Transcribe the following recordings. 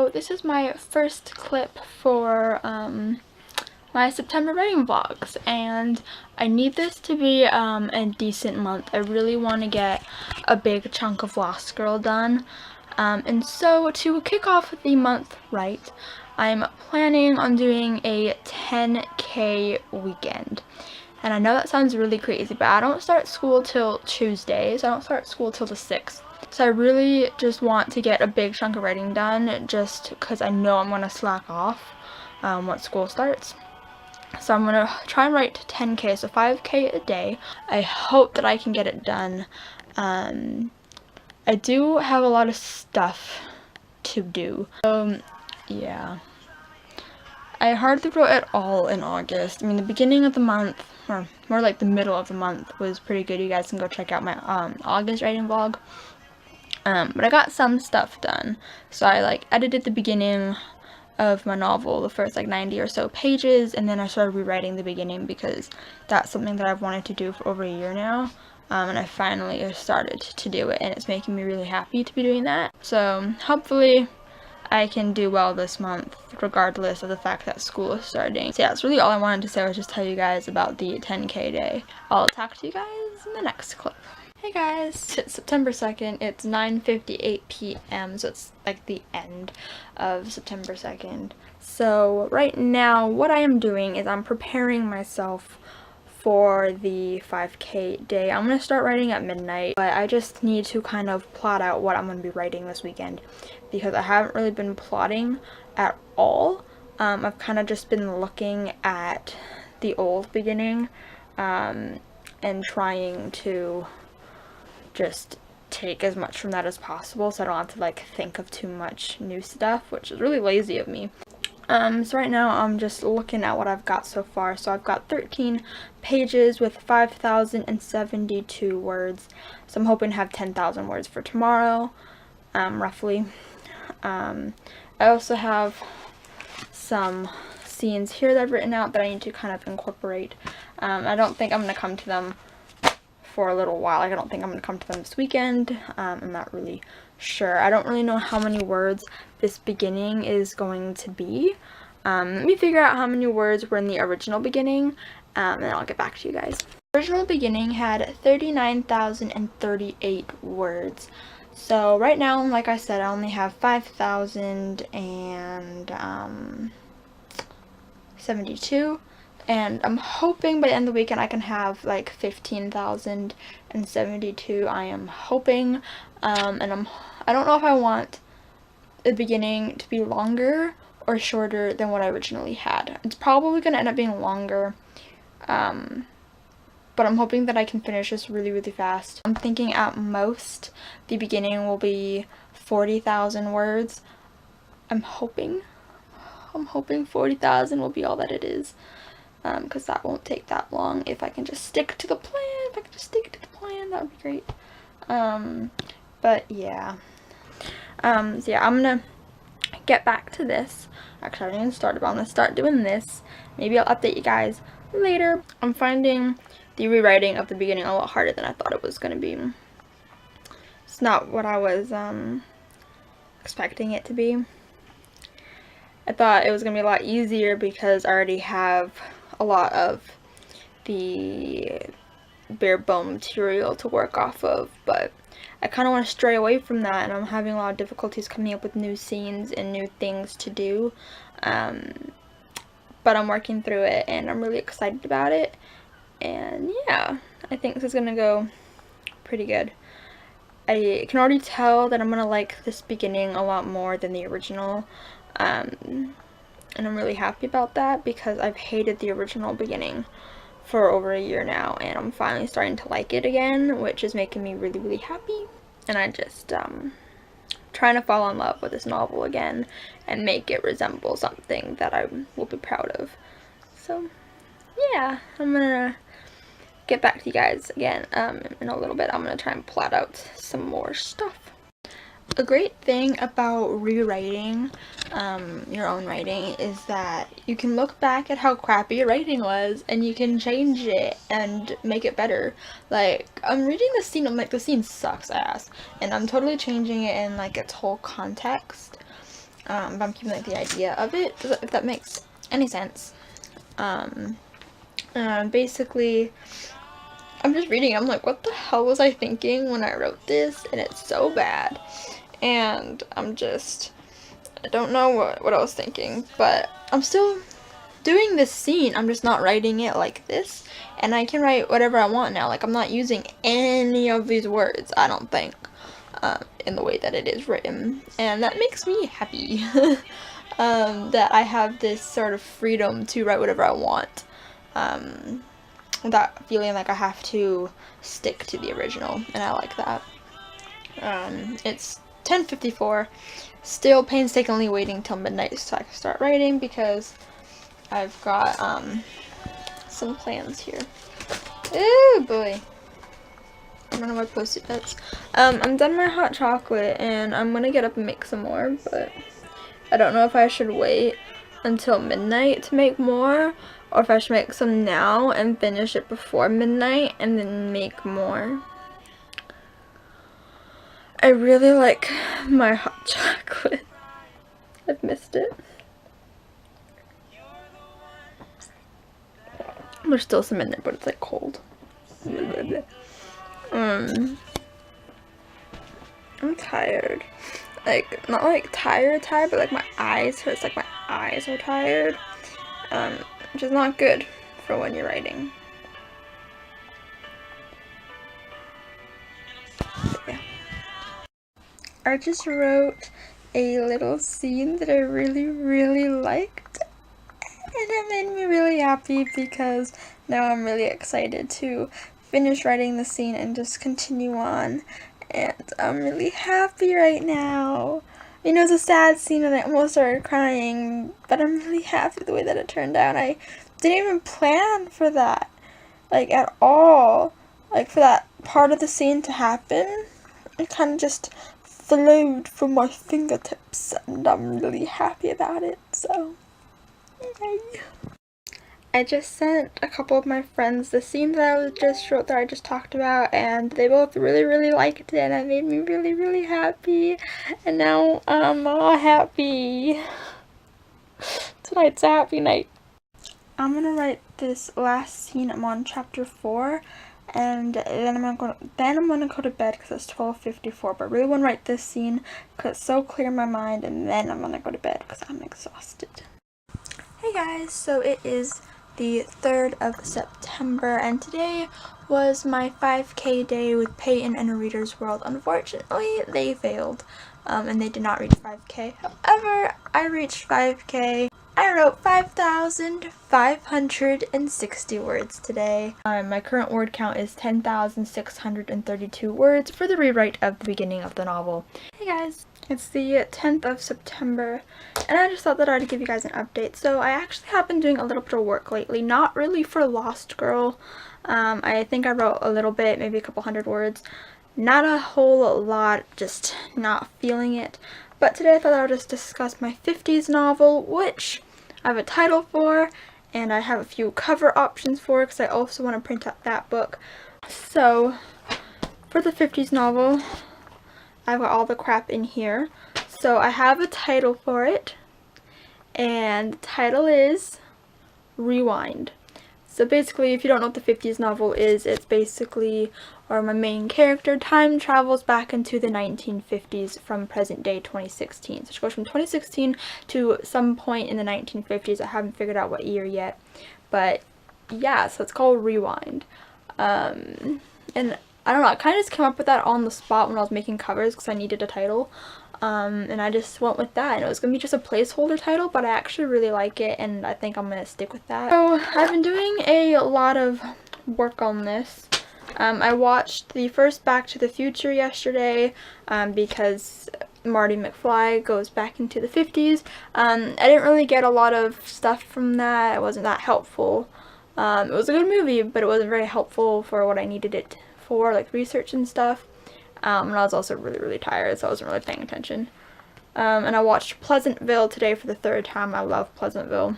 So this is my first clip for my September writing vlogs, and I need this to be a decent month. I really want to get a big chunk of Lost Girl done, and so to kick off the month right, I'm planning on doing a 10K weekend. And I know that sounds really crazy, but I don't start school till Tuesdays. I don't start school till the 6th. So I really just want to get a big chunk of writing done just because I know I'm going to slack off once school starts. So I'm going to try and write 10K, so 5K a day. I hope that I can get it done. I do have a lot of stuff to do. Yeah. I hardly wrote at all in August. I mean, the beginning of the month, or more like the middle of the month, was pretty good. You guys can go check out my August writing vlog. But I got some stuff done. So I edited the beginning of my novel, the first 90 or so pages, and then I started rewriting the beginning because that's something that I've wanted to do for over a year now. And I finally started to do it, and it's making me really happy to be doing that. So hopefully I can do well this month, regardless of the fact that school is starting. So yeah, that's really all I wanted to say, was just tell you guys about the 10K day. I'll talk to you guys in the next clip. Hey guys, it's September 2nd, it's 9:58 p.m, so it's like the end of September 2nd. So right now, what I am doing is I'm preparing myself for the 5K day. I'm going to start writing at midnight, but I just need to kind of plot out what I'm going to be writing this weekend, because I haven't really been plotting at all. I've kind of just been looking at the old beginning and trying to just take as much from that as possible so I don't have to think of too much new stuff, which is really lazy of me. So right now I'm just looking at what I've got so far. So I've got 13 pages with 5,072 words. So I'm hoping to have 10,000 words for tomorrow, roughly. I also have some scenes here that I've written out that I need to kind of incorporate. I don't think I'm going to come to them for a little while. I don't think I'm going to come to them this weekend. I'm not really sure. I don't really know how many words this beginning is going to be. Let me figure out how many words were in the original beginning, and then I'll get back to you guys. The original beginning had 39,038 words. So right now, like I said, I only have 5,072. And I'm hoping by the end of the weekend I can have 15,072. I am hoping. And I don't know if I want the beginning to be longer or shorter than what I originally had. It's probably going to end up being longer. But I'm hoping that I can finish this really, really fast. I'm thinking at most the beginning will be 40,000 words. I'm hoping 40,000 will be all that it is. Because that won't take that long if I can just stick to the plan. That would be great. But yeah. So yeah, I'm gonna get back to this. Actually, I haven't even started, but I'm gonna start doing this. Maybe I'll update you guys later. I'm finding the rewriting of the beginning a lot harder than I thought it was gonna be. It's not what I was expecting it to be. I thought it was gonna be a lot easier because I already have a lot of the bare bone material to work off of, but I kind of want to stray away from that, and I'm having a lot of difficulties coming up with new scenes and new things to do, but I'm working through it and I'm really excited about it, and yeah, I think this is gonna go pretty good. I can already tell that I'm gonna like this beginning a lot more than the original, and I'm really happy about that because I've hated the original beginning for over a year now, and I'm finally starting to like it again, which is making me really, really happy. And I just trying to fall in love with this novel again and make it resemble something that I will be proud of. So yeah, I'm gonna get back to you guys again in a little bit. I'm gonna try and plot out some more stuff. A great thing about rewriting your own writing is that you can look back at how crappy your writing was and you can change it and make it better. I'm reading the scene, I'm like, the scene sucks ass, and I'm totally changing it in its whole context. but I'm keeping like the idea of it, if that makes any sense. Basically, I'm just reading, I'm like, what the hell was I thinking when I wrote this? And it's so bad. And I don't know what I was thinking, but I'm still doing this scene. I'm just not writing it like this, and I can write whatever I want now. Like, I'm not using any of these words, I don't think, in the way that it is written, and that makes me happy. That I have this sort of freedom to write whatever I want, without feeling like I have to stick to the original, and I like that. It's 10:54, still painstakingly waiting till midnight so I can start writing, because I've got some plans here. Oh boy. I'm running my post-it notes. I'm done my hot chocolate, and I'm gonna get up and make some more, but I don't know if I should wait until midnight to make more, or if I should make some now and finish it before midnight and then make more. I really like my hot chocolate. I've missed it. There's still some in there, but it's like cold. I'm tired. Like, not like tired, but like my eyes hurt. It's like my eyes are tired. Which is not good for when you're writing. But yeah. I just wrote a little scene that I really liked. And it made me really happy, because now I'm really excited to finish writing the scene and just continue on. And I'm really happy right now. You know, it's a sad scene and I almost started crying, but I'm really happy the way that it turned out. I didn't even plan for that, like, at all. Like, for that part of the scene to happen. It kind of just flowed from my fingertips, and I'm really happy about it, so yay. I just sent a couple of my friends the scene that I just wrote, that I just talked about, and they both really liked it, and it made me really happy, and now I'm all happy. Tonight's a happy night. I'm gonna write this last scene. I'm on chapter 4, and then I'm gonna go to bed because it's 12:54, but I really want to write this scene because it's so clear in my mind, and then I'm gonna go to bed because I'm exhausted. Hey guys, so it is the 3rd of September, and today was my 5K day with Peyton and A Reader's World. Unfortunately, they failed, and they did not reach 5K. However, I reached 5K. I wrote 5,560 words today. My current word count is 10,632 words for the rewrite of the beginning of the novel. Hey guys, it's the 10th of September, and I just thought that I'd give you guys an update. So I actually have been doing a little bit of work lately, not really for Lost Girl. I think I wrote a little bit, maybe a couple hundred words. Not a whole lot, just not feeling it. But today I thought I would just discuss my 50s novel, which I have a title for, and I have a few cover options for, because I also want to print out that book. So, for the 50s novel, I've got all the crap in here. So I have a title for it, and the title is Rewind. So basically, if you don't know what the 50s novel is, it's basically where my main character time travels back into the 1950s from present day 2016. So she goes from 2016 to some point in the 1950s. I haven't figured out what year yet, but yeah, so it's called Rewind. And I don't know, I kind of just came up with that on the spot when I was making covers because I needed a title. And I just went with that, and it was going to be just a placeholder title, but I actually really like it, and I think I'm going to stick with that. So I've been doing a lot of work on this. I watched the first Back to the Future yesterday, because Marty McFly goes back into the 50s. I didn't really get a lot of stuff from that. It wasn't that helpful. It was a good movie, but it wasn't very helpful for what I needed it for, like research and stuff. And I was also really tired, so I wasn't really paying attention. And I watched Pleasantville today for the 3rd time. I love Pleasantville.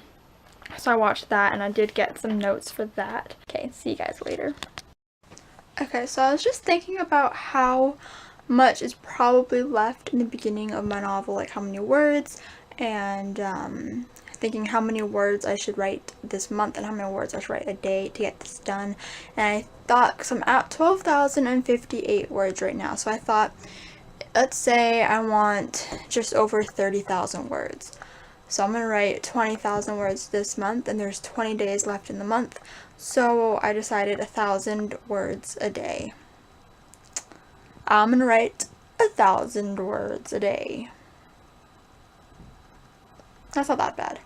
So I watched that, and I did get some notes for that. Okay, see you guys later. Okay, so I was just thinking about how much is probably left in the beginning of my novel, like how many words, and thinking how many words I should write this month and how many words I should write a day to get this done. And I thought, because I'm at 12,058 words right now, so I thought, let's say I want just over 30,000 words. So I'm going to write 20,000 words this month, and there's 20 days left in the month, so I decided 1,000 words a day. I'm going to write 1,000 words a day. That's not that bad.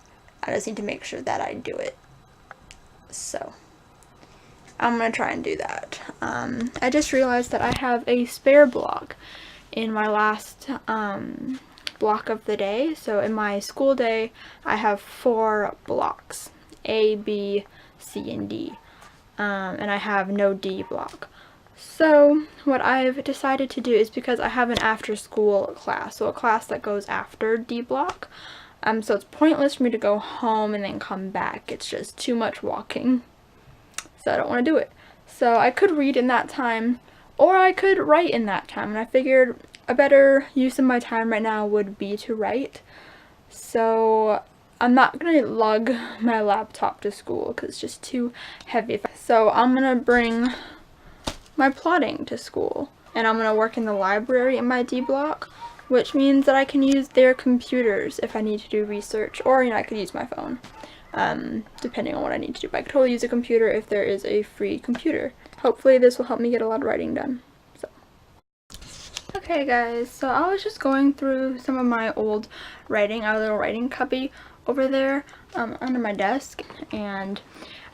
I just need to make sure that I do it. So I'm gonna try and do that. I just realized that I have a spare block in my last block of the day. So in my school day, I have 4 blocks, A, B, C, and D. And I have no D block. So what I've decided to do is, because I have an after school class, so a class that goes after D block, so it's pointless for me to go home and then come back. It's just too much walking. So I don't want to do it. So I could read in that time, or I could write in that time. And I figured a better use of my time right now would be to write. So I'm not going to lug my laptop to school because it's just too heavy. So I'm going to bring my plotting to school. And I'm going to work in the library in my D block, which means that I can use their computers if I need to do research, or, you know, I could use my phone, depending on what I need to do. But I could totally use a computer if there is a free computer. Hopefully this will help me get a lot of writing done. So, okay guys, so I was just going through some of my old writing. I have a little writing cubby over there under my desk, and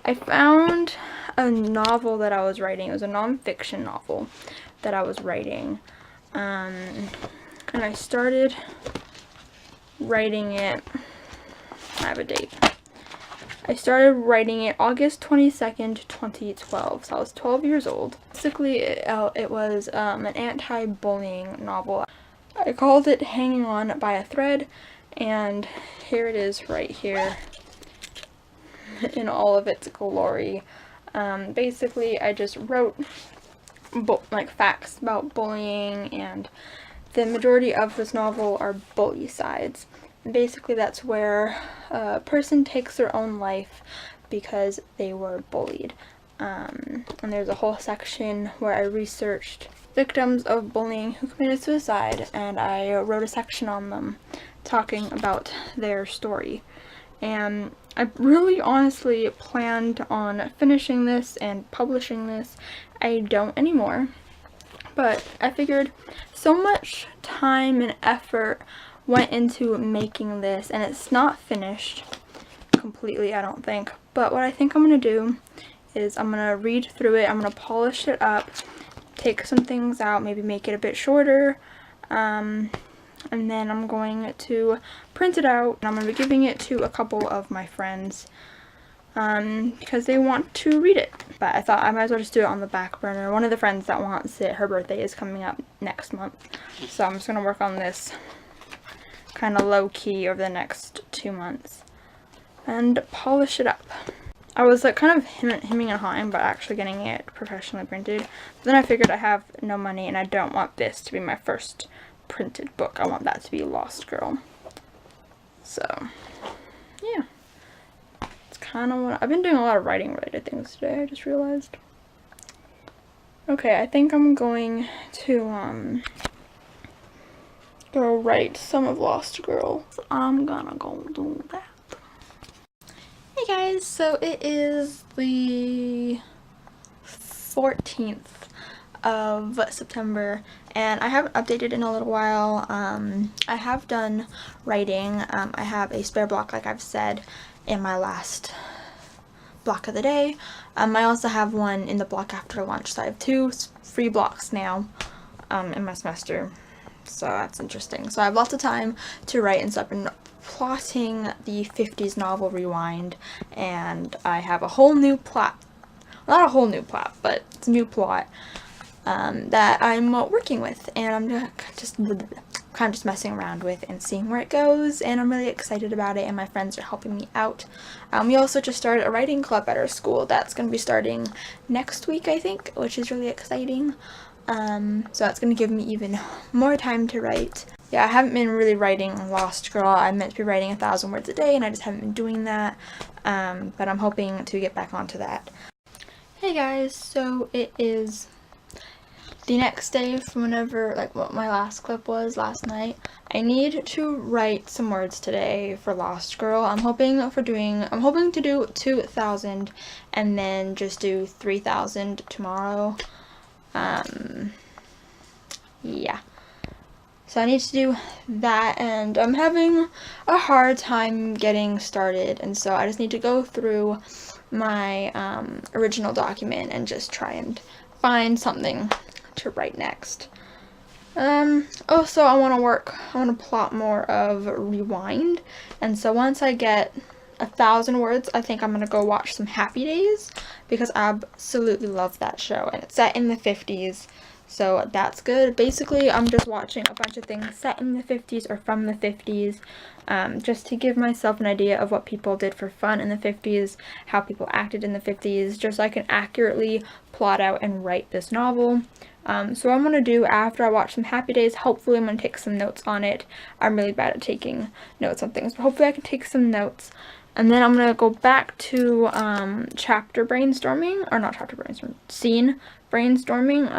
I found a novel that I was writing. It was a non-fiction novel that I was writing. And I started writing it, I have a date. I started writing it August 22nd, 2012, so I was 12 years old. Basically, it was an anti-bullying novel. I called it Hanging On by a Thread, and here it is right here in all of its glory. Basically, I just wrote like facts about bullying, and the majority of this novel are bully sides. Basically, that's where a person takes their own life because they were bullied. And there's a whole section where I researched victims of bullying who committed suicide, and I wrote a section on them talking about their story. And I really honestly planned on finishing this and publishing this. I don't anymore. But I figured so much time and effort went into making this, and it's not finished completely, I don't think. But what I think I'm going to do is I'm going to read through it, I'm going to polish it up, take some things out, maybe make it a bit shorter, and then I'm going to print it out, and I'm going to be giving it to a couple of my friends. Because they want to read it. But I thought I might as well just do it on the back burner. One of the friends that wants it, her birthday is coming up next month. So I'm just going to work on this kind of low-key over the next 2 months. And polish it up. I was like kind of hemming and hawing about actually getting it professionally printed. But then I figured I have no money, and I don't want this to be my first printed book. I want that to be Lost Girl. So, yeah. Kind of what I've been doing a lot of writing related things today, I just realized. Okay, I think I'm going to go write some of Lost Girl. So I'm gonna go do that. Hey guys, so it is the 14th of September, and I haven't updated in a little while. I have done writing. I have a spare block, like I've said, in my last block of the day. I also have one in the block after lunch, so I have 2 free blocks now in my semester, so that's interesting. So I have lots of time to write and stuff, and plotting the 50s novel Rewind, and I have a whole new plot, not a whole new plot, but it's a new plot that I'm working with, and I'm just kind of just messing around with and seeing where it goes, and I'm really excited about it, and my friends are helping me out. We also just started a writing club at our school that's going to be starting next week, I think, which is really exciting. So that's going to give me even more time to write. yeah, I haven't been really writing Lost Girl. I meant to be writing 1,000 words a day, and I just haven't been doing that. But I'm hoping to get back onto that. Hey guys, so it is the next day from whenever, like what my last clip was last night. I need to write some words today for Lost Girl. I'm hoping to do 2,000 and then just do 3,000 tomorrow. Yeah. So I need to do that, and I'm having a hard time getting started, and so I just need to go through my original document and just try and find something to write next. Also, I want to plot more of Rewind, and so once I get 1,000 words, I think I'm gonna go watch some Happy Days, because I absolutely love that show, and it's set in the 50s, so that's good. Basically, I'm just watching a bunch of things set in the 50s or from the 50s, just to give myself an idea of what people did for fun in the 50s, how people acted in the 50s, just so I can accurately plot out and write this novel. So what I'm going to do after I watch some Happy Days, hopefully I'm going to take some notes on it. I'm really bad at taking notes on things, but hopefully I can take some notes. And then I'm going to go back to chapter brainstorming, or not chapter brainstorming, scene brainstorming.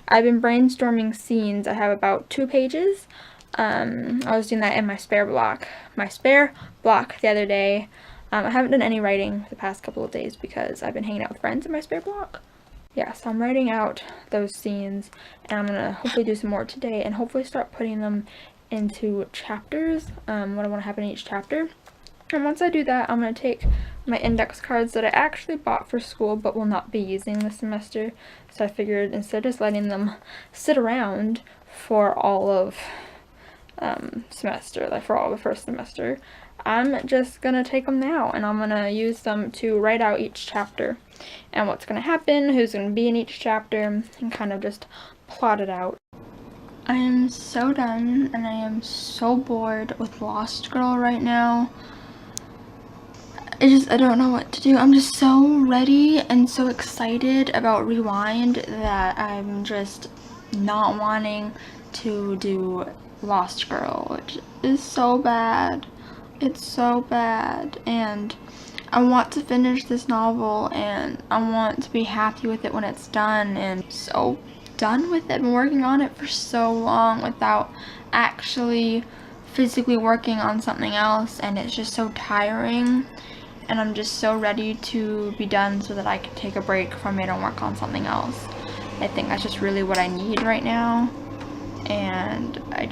I've been brainstorming scenes. I have about 2 pages. I was doing that in my spare block the other day. I haven't done any writing the past couple of days because I've been hanging out with friends in my spare block. Yeah, so I'm writing out those scenes, and I'm going to hopefully do some more today, and hopefully start putting them into chapters, what I want to happen in each chapter. And once I do that, I'm going to take my index cards that I actually bought for school but will not be using this semester. So I figured instead of just letting them sit around for all of semester, like for all the first semester, I'm just going to take them now, and I'm going to use them to write out each chapter and what's going to happen, who's going to be in each chapter, and kind of just plot it out. I am so done, and I am so bored with Lost Girl right now. I don't know what to do. I'm just so ready and so excited about Rewind that I'm just not wanting to do Lost Girl, which is so bad. It's so bad, and I want to finish this novel, and I want to be happy with it when it's done, and so done with it. I've been working on it for so long without actually physically working on something else, and it's just so tiring, and I'm just so ready to be done so that I can take a break from it and work on something else. I think that's just really what I need right now, and I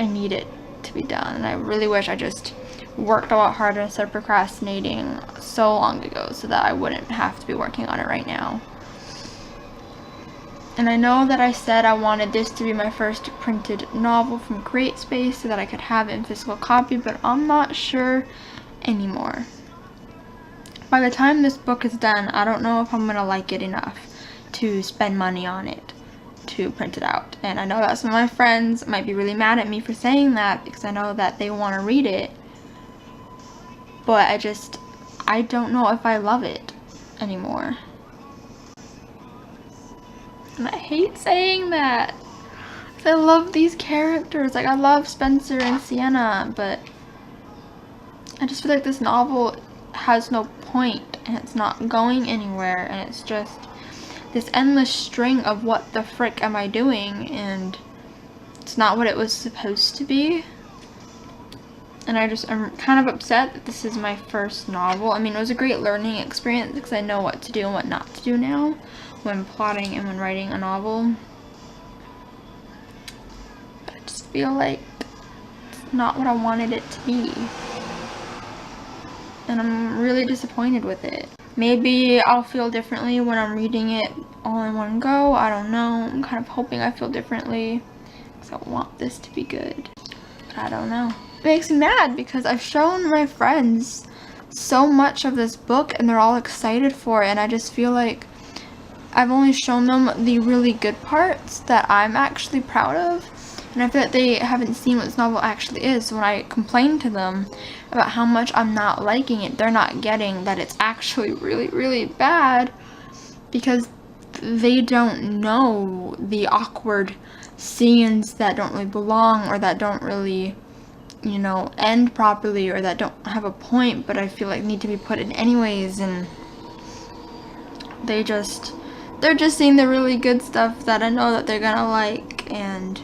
need it to be done, and I really wish I just worked a lot harder instead of procrastinating so long ago so that I wouldn't have to be working on it right now. And I know that I said I wanted this to be my first printed novel from CreateSpace so that I could have it in physical copy, but I'm not sure anymore. By the time this book is done, I don't know if I'm going to like it enough to spend money on it to print it out. And I know that some of my friends might be really mad at me for saying that because I know that they want to read it, but I don't know if I love it anymore. And I hate saying that, because I love these characters. Like, I love Spencer and Sienna, but I just feel like this novel has no point, and it's not going anywhere, and it's just this endless string of what the frick am I doing, and it's not what it was supposed to be. And I'm kind of upset that this is my first novel. I mean, it was a great learning experience because I know what to do and what not to do now when plotting and when writing a novel. But I just feel like it's not what I wanted it to be. And I'm really disappointed with it. Maybe I'll feel differently when I'm reading it all in one go. I don't know. I'm kind of hoping I feel differently because I want this to be good. But I don't know. It makes me mad because I've shown my friends so much of this book and they're all excited for it, and I just feel like I've only shown them the really good parts that I'm actually proud of, and I feel like they haven't seen what this novel actually is. So when I complain to them about how much I'm not liking it, they're not getting that it's actually really, really bad because they don't know the awkward scenes that don't really belong, or that don't really, you know, end properly, or that don't have a point, but I feel like need to be put in anyways. And they're just seeing the really good stuff that I know that they're gonna like, and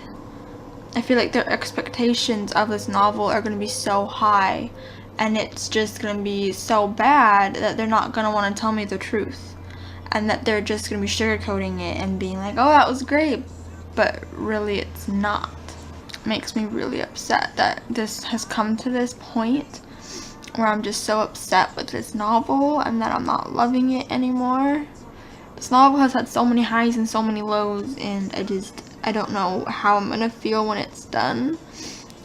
I feel like their expectations of this novel are gonna be so high, and it's just gonna be so bad that they're not gonna want to tell me the truth, and that they're just gonna be sugarcoating it and being like, oh, that was great, but really it's not. It makes me really upset that this has come to this point where I'm just so upset with this novel and that I'm not loving it anymore. This novel has had so many highs and so many lows, and I don't know how I'm gonna feel when it's done.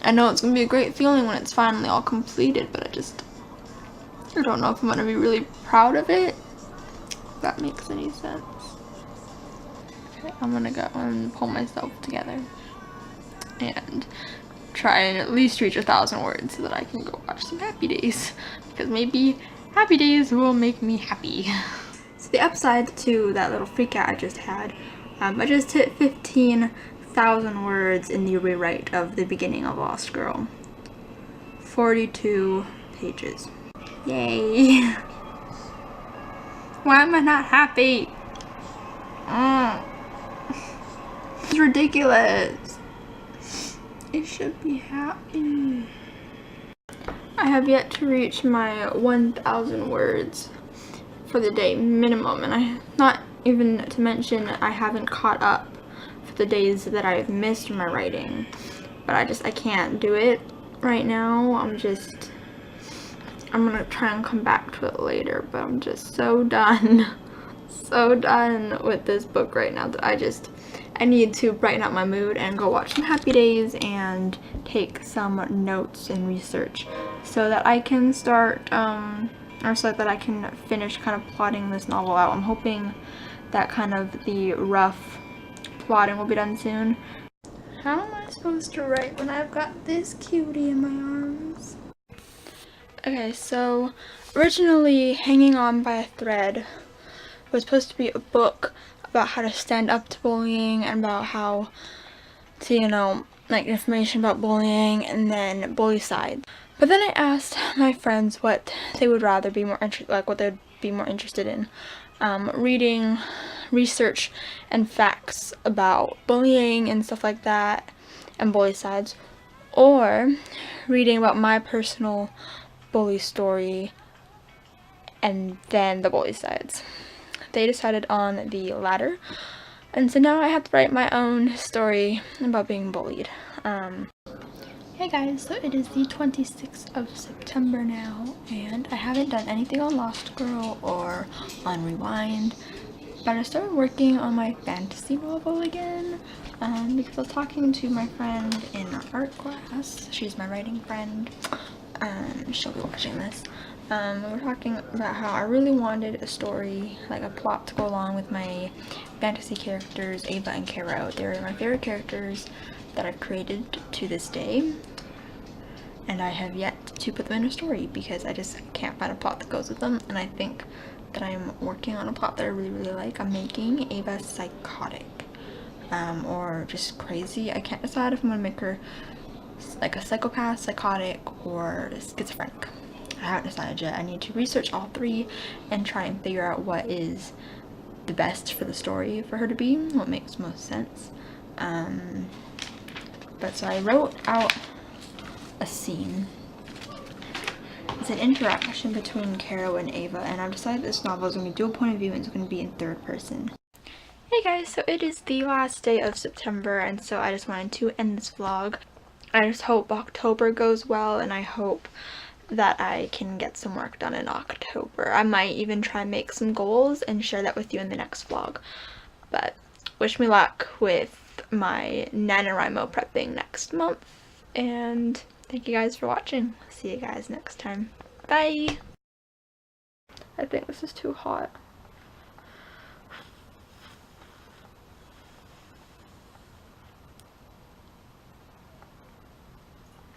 I know it's gonna be a great feeling when it's finally all completed, but I don't know if I'm gonna be really proud of it, if that makes any sense. Okay, I'm gonna go and pull myself together and try and at least reach 1,000 words so that I can go watch some Happy Days, because maybe Happy Days will make me happy. So the upside to that little freak out I just had, I just hit 15,000 words in the rewrite of the beginning of Lost Girl. 42 pages. Yay! Why am I not happy? It's ridiculous. I should be happy. I have yet to reach my 1,000 words for the day minimum, and not even to mention I haven't caught up for the days that I've missed my writing, but I can't do it right now. I'm gonna try and come back to it later, but I'm just so done with this book right now that I need to brighten up my mood and go watch some Happy Days and take some notes and research so that I can start or so that I can finish kind of plotting this novel out. I'm hoping that kind of the rough plotting will be done soon. How am I supposed to write when I've got this cutie in my arms? Okay, so originally Hanging On by a Thread was supposed to be a book about how to stand up to bullying and about how to, you know, like information about bullying and then bully side. But then I asked my friends what they would rather be more what they'd be more interested in. Reading research and facts about bullying and stuff like that and bully sides, or reading about my personal bully story and then the bully sides. They decided on the latter, and so now I have to write my own story about being bullied. Hey guys, so it is the 26th of September now, and I haven't done anything on Lost Girl or on Rewind, but I started working on my fantasy novel again, because I was talking to my friend in art class. She's my writing friend. She'll be watching this. We were talking about how I really wanted a story, like a plot to go along with my fantasy characters, Ava and Caro. They're my favorite characters that I've created to this day, and I have yet to put them in a story because I just can't find a plot that goes with them, and I think that I'm working on a plot that I really, really like. I'm making Ava psychotic, or just crazy. I can't decide if I'm gonna make her like a psychopath, psychotic, or schizophrenic. I haven't decided yet. I need to research all three and try and figure out what is the best for the story for her to be, what makes most sense. But so I wrote out a scene. It's an interaction between Caro and Ava, and I've decided this novel is going to be dual point of view and it's going to be in third person. Hey guys, so it is the last day of September, and so I just wanted to end this vlog. I just hope October goes well, and I hope that I can get some work done in October. I might even try and make some goals and share that with you in the next vlog. But wish me luck with my NaNoWriMo prepping next month, and thank you guys for watching. See you guys next time. Bye! I think this is too hot.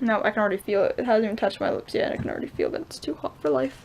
No, I can already feel it. It hasn't even touched my lips yet. I can already feel that it's too hot for life.